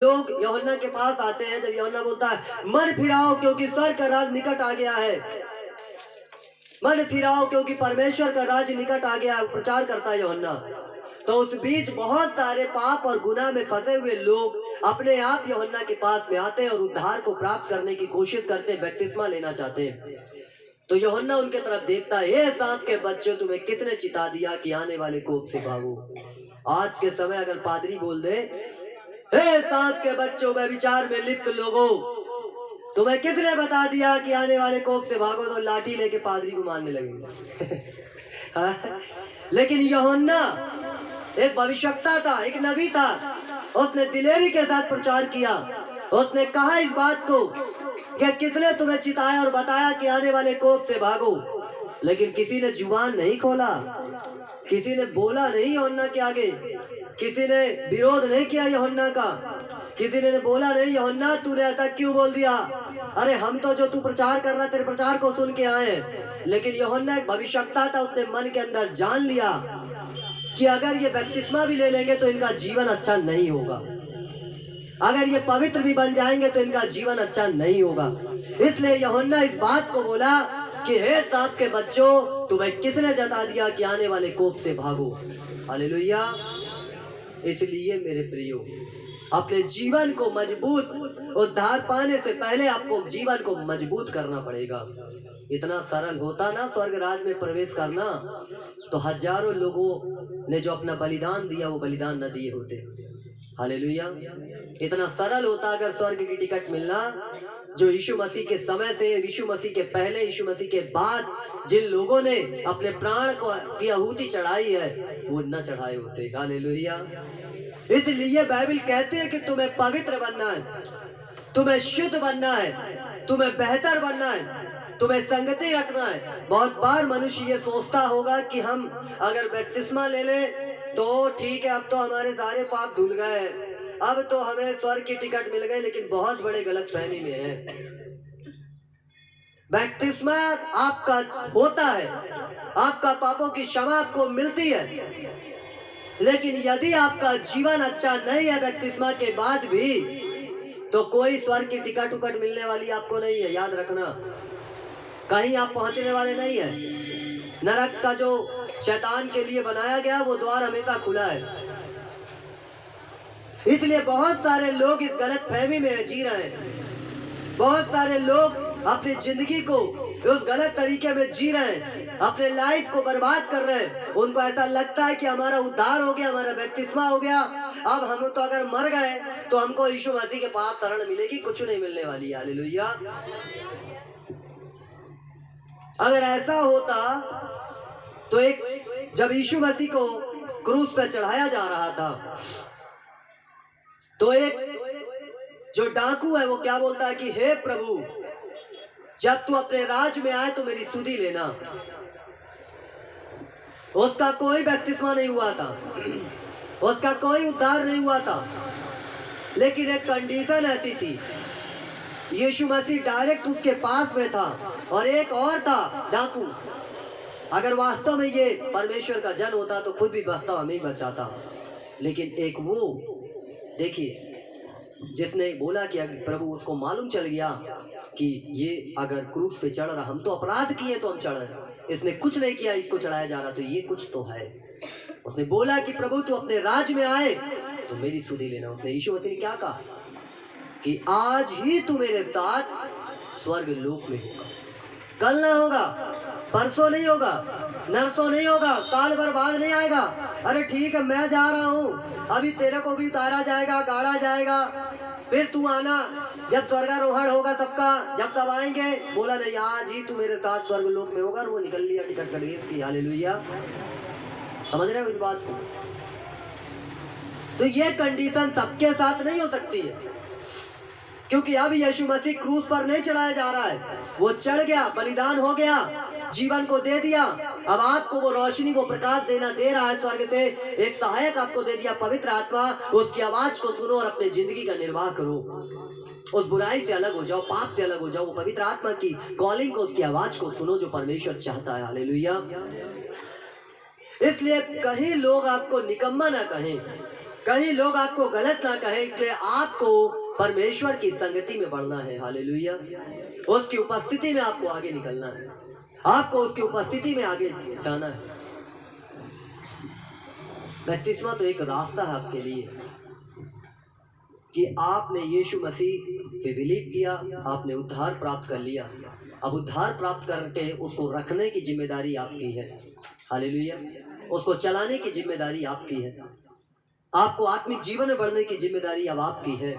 लोग यूहन्ना के पास आते हैं। जब यूहन्ना बोलता है मन फिराओ क्योंकि स्वर्ग का राज निकट आ गया है, मन फिराओ क्योंकि परमेश्वर का राज निकट आ गया, प्रचार करता है यूहन्ना। तो उस बीच बहुत सारे पाप और गुनाह में फंसे हुए लोग अपने आप यूहन्ना के पास में आते हैं और उद्धार को प्राप्त करने की कोशिश करते हैं, बपतिस्मा लेना चाहते हैं। तो यूहन्ना उनके तरफ देखता है, हे सांप के बच्चों, तुम्हें किसने चिता दिया कि आने वाले कोप से भागो। आज के समय अगर पादरी बोल दे, हे सांप के बच्चों, व्यभिचार में लिप्त लोगों, तुम्हें किसने बता दिया कि आने वाले कोप से भागो, तो लाठी लेके पादरी को मारने लगेंगे। हाँ? लेकिन यूहन्ना एक भविष्यवक्ता था, एक नबी था। उसने दिलेरी के साथ प्रचार किया। उसने कहा इस बात को कि किसने तुम्हें चिताया और बताया कि आने वाले कोप से भागो। लेकिन किसी ने जुबान नहीं खोला, किसी ने बोला नहीं यूहन्ना के आगे, किसी ने विरोध नहीं किया यूहन्ना का, किसी ने बोला नहीं यूहन्ना तूने ऐसा क्यों बोल दिया, अरे हम तो जो तू प्रचार कर रहा तेरे प्रचार को सुन के आए। लेकिन यूहन्ना एक भविष्यवक्ता था, उसने मन के अंदर जान लिया कि अगर ये बपतिस्मा भी ले लेंगे तो इनका जीवन अच्छा नहीं होगा, अगर ये पवित्र भी बन जाएंगे तो इनका जीवन अच्छा नहीं होगा। इसलिए यूहन्ना इस बात को बोला कि हे सांप के बच्चों, तुम्हें किसने जता दिया कि आने वाले कोप से भागो। हालेलुया। इसलिए मेरे प्रियो, अपने जीवन को मजबूत, उद्धार पाने से पहले आपको जीवन को मजबूत करना पड़ेगा। इतना सरल होता ना स्वर्ग राज में प्रवेश करना, तो हजारों लोगों ने जो अपना बलिदान दिया वो बलिदान न दिए होते। हालेलुया। इतना सरल होता अगर स्वर्ग की टिकट मिलना, जो यीशु मसीह के समय से, यीशु मसीह के पहले, यीशु मसीह के बाद जिन लोगों ने अपने प्राण को की आहुति चढ़ाई है वो न चढ़ाए होते। हालेलुया। इसलिए बाइबल कहते हैं कि तुम्हें पवित्र बनना है, तुम्हें शुद्ध बनना है, तुम्हें बेहतर बनना है, तुम्हें संगति रखना है। बहुत बार मनुष्य ये सोचता होगा कि हम अगर बपतिस्मा ले ले तो ठीक है, अब तो हमारे सारे पाप धुल गए, अब तो हमें स्वर्ग की टिकट मिल गई। लेकिन बहुत बड़े गलत फहमी में है। बपतिस्मा आपका होता है, आपका पापों की क्षमा आपको मिलती है, लेकिन यदि आपका जीवन अच्छा नहीं है बपतिस्मा के बाद भी, तो कोई स्वर्ग की टिकट उकट मिलने वाली आपको नहीं है। याद रखना, कहीं आप पहुंचने वाले नहीं है। नरक का जो शैतान के लिए बनाया गया वो द्वार हमेशा खुला है। इसलिए बहुत सारे लोग इस गलत फहमी में जी रहे हैं। बहुत सारे लोग अपनी जिंदगी को उस गलत तरीके में जी रहे हैं, अपने लाइफ को बर्बाद कर रहे हैं। उनको ऐसा लगता है कि हमारा उद्धार हो गया, हमारा बपतिस्मा हो गया, अब हम तो अगर मर गए तो हमको यीशु मसीह के पास शरण मिलेगी, कुछ नहीं मिलने वाली। हालेलुया। अगर ऐसा होता तो एक जब यीशु मसीह को क्रूस पे चढ़ाया जा रहा था तो एक जो डाकू है वो क्या बोलता है कि हे प्रभु, जब तू अपने राज में आए तो मेरी सुधि लेना। उसका कोई बपतिस्मा नहीं हुआ था, उसका कोई उद्धार नहीं हुआ था, लेकिन एक कंडीशन ऐसी थी, यीशु मसीह डायरेक्ट उसके पास में था और एक और था डाकू। अगर वास्तव में ये परमेश्वर का जन होता तो खुद भी बचता, हमें बचाता। लेकिन एक वो देखिए जिसने बोला कि प्रभु, उसको मालूम चल गया कि ये अगर क्रूस पे चढ़ रहा, हम तो अपराध किए तो हम चढ़ रहे, इसने कुछ नहीं किया, इसको चढ़ाया जा रहा, तो ये कुछ तो है। उसने बोला कि प्रभु तू अपने राज में आए तो मेरी सुधि लेना। उसने यीशु मसीह ने क्या कहा कि आज ही तू मेरे साथ स्वर्ग लोक में होगा, कल ना होगा, परसों नहीं होगा, नरसों नहीं होगा, साल भर बाद नहीं आएगा। अरे ठीक है, मैं जा रहा हूँ, अभी तेरे को भी उतारा जाएगा, गाड़ा जाएगा, फिर तू आना जब स्वर्गारोहण होगा सबका, जब सब आएंगे। बोला नहीं, आज ही तू मेरे साथ स्वर्ग लोक में होगा। और वो निकल लिया टिकट कट गई इसकी। हालेलुया। समझ रहे हो इस बात को? तो ये कंडीशन सबके साथ नहीं हो सकती है, क्योंकि अब यीशु मसीह क्रूस पर नहीं चढ़ाया जा रहा है, वो चढ़ गया, बलिदान हो गया, जीवन को दे दिया। अब आपको वो रोशनी, वो प्रकाश देना दे रहा है स्वर्ग से, एक सहायक आपको दे दिया, पवित्र आत्मा। उसकी आवाज को सुनो और अपने जिंदगी का निर्वाह करो। उस बुराई से अलग हो जाओ, पाप से अलग हो जाओ, वो पवित्र आत्मा की कॉलिंग को, उसकी आवाज को सुनो जो परमेश्वर चाहता है। हालेलुया। इसलिए कहीं लोग आपको निकम्मा ना कहें, कहीं लोग आपको गलत ना कहे, इसलिए आपको परमेश्वर की संगति में बढ़ना है। हालेलुया। उसकी उपस्थिति में आपको आगे निकलना है, आपको उसकी उपस्थिति में आगे जाना है। बपतिस्मा तो एक रास्ता है आपके लिए कि आपने यीशु मसीह पे बिलीव किया, आपने उद्धार प्राप्त कर लिया। अब उद्धार प्राप्त करके उसको रखने की जिम्मेदारी आपकी है। हालेलुया। उसको चलाने की जिम्मेदारी आपकी है। आपको आत्मिक जीवन में बढ़ने की जिम्मेदारी अब आपकी है।